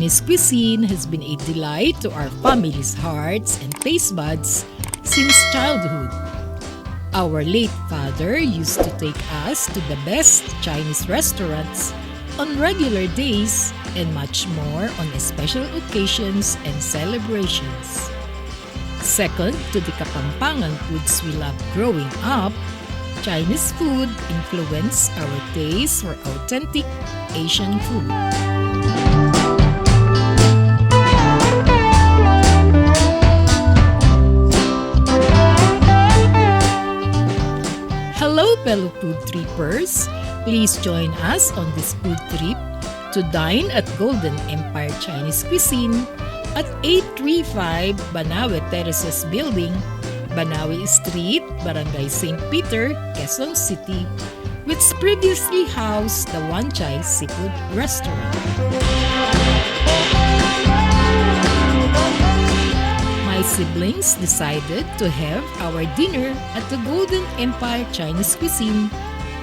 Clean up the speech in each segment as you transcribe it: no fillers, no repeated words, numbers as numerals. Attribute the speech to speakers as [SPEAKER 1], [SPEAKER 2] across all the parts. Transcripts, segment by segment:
[SPEAKER 1] Chinese cuisine has been a delight to our family's hearts and taste buds since childhood. Our late father used to take us to the best Chinese restaurants on regular days and much more on special occasions and celebrations. Second to the Kapangpangan foods we loved growing up, Chinese food influenced our taste for authentic Asian food. Hello fellow food trippers! Please join us on this food trip to dine at Golden Empire Chinese Cuisine at 835 Banawe Terraces Bldg, Banawe Street, Barangay St. Peter, Quezon City, which previously housed the Wanchai Seafood Restaurant. My siblings decided to have our dinner at the Golden Empire Chinese Cuisine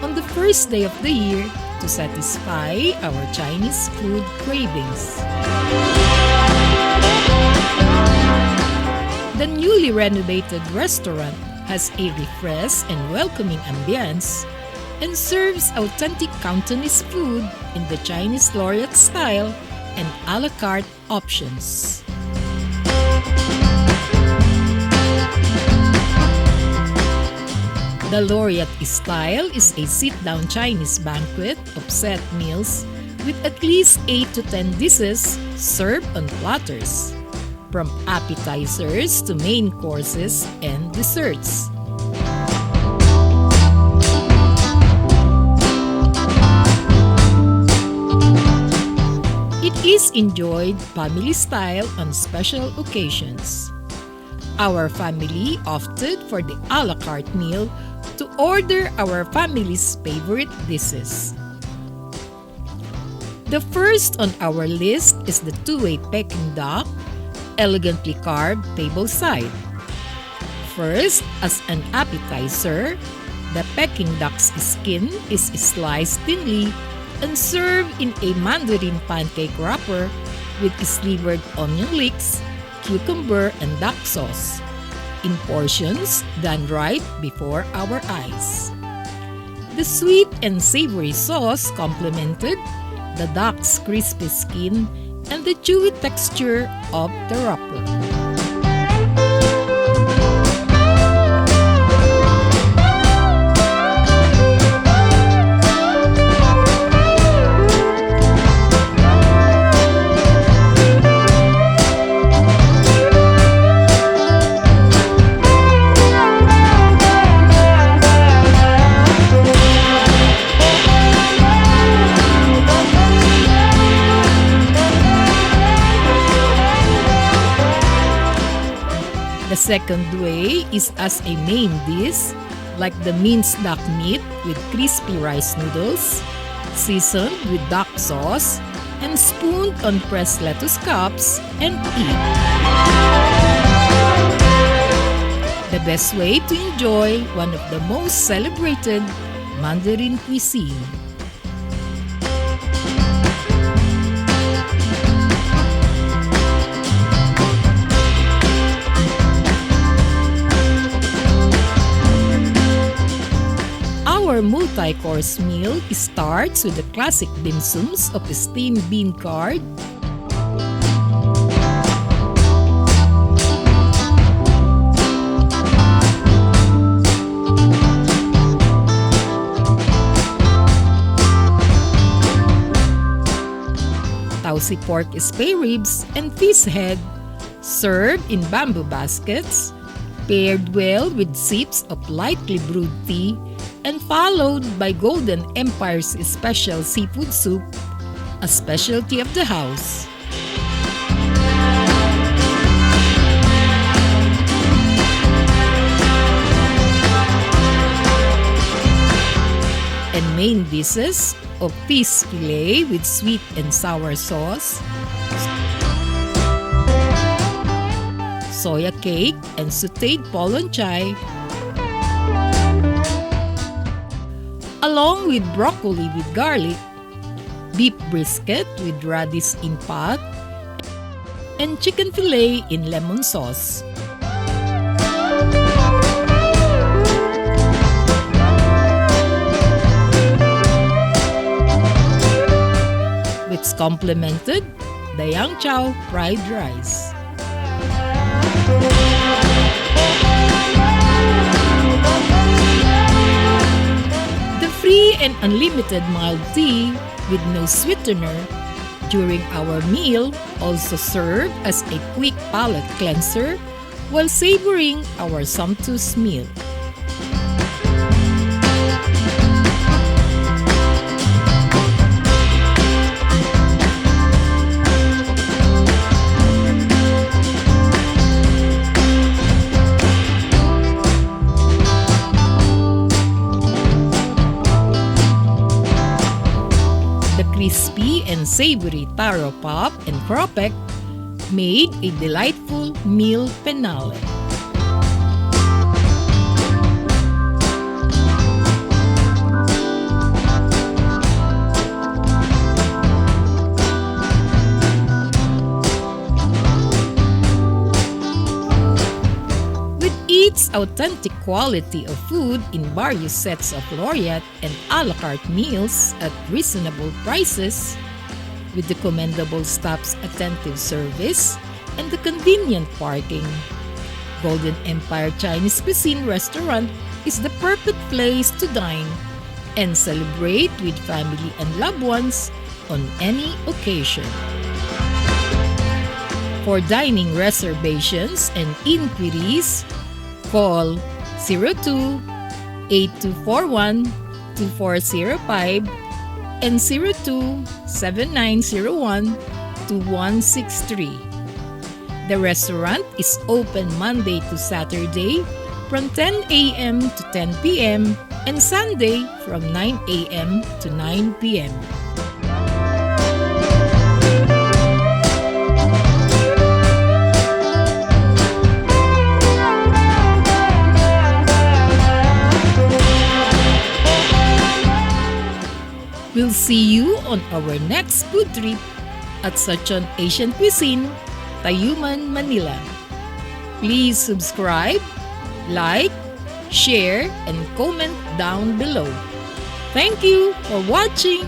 [SPEAKER 1] on the first day of the year to satisfy our Chinese food cravings. The newly renovated restaurant has a refreshed and welcoming ambiance and serves authentic Cantonese food in the Chinese Lauriat style and Ala Carte options. The Lauriat style is a sit-down Chinese banquet of set meals with at least 8 to 10 dishes served on platters, from appetizers to main courses and desserts. It is enjoyed family style on special occasions. Our family opted for the a la carte meal to order our family's favorite dishes. The first on our list is the two-way Peking duck, elegantly carved tableside. First, as an appetizer, the Peking duck's skin is sliced thinly and served in a mandarin pancake wrapper with slivered onion leeks, cucumber, and duck sauce, in portions done right before our eyes. The sweet and savory sauce complemented the duck's crispy skin and the chewy texture of the wrapper. The second way is as a main dish, like the minced duck meat with crispy rice noodles, seasoned with duck sauce, and spooned on pressed lettuce cups and eat. The best way to enjoy one of the most celebrated Mandarin cuisine. Our multi-course meal starts with the classic dim sums of steamed bean curd, tausi pork spare ribs, and fish head, served in bamboo baskets, paired well with sips of lightly brewed tea, and followed by Golden Empire's special seafood soup, a specialty of the house. And main dishes of fish fillet with sweet and sour sauce, soya cake, and sautéed polong chai, along with broccoli with garlic, beef brisket with radish in pot, and chicken fillet in lemon sauce. Which complemented the yang chow fried rice. The free and unlimited mild tea with no sweetener during our meal also served as a quick palate cleanser while savoring our sumptuous meal. Crispy and savory taro pop and cropek made a delightful meal finale. With its authentic quality of food in various sets of Lauriat and Ala Carte meals at reasonable prices, with the commendable staff's attentive service and the convenient parking, Golden Empire Chinese Cuisine Restaurant is the perfect place to dine and celebrate with family and loved ones on any occasion. For dining reservations and inquiries, call 02-8241-2405 and 02-7901-2163. The restaurant is open Monday to Saturday from 10 a.m. to 10 p.m. and Sunday from 9 a.m. to 9 p.m. We'll see you on our next food trip at such an Asian Cuisine, Tayuman, Manila. Please subscribe, like, share, and comment down below. Thank you for watching.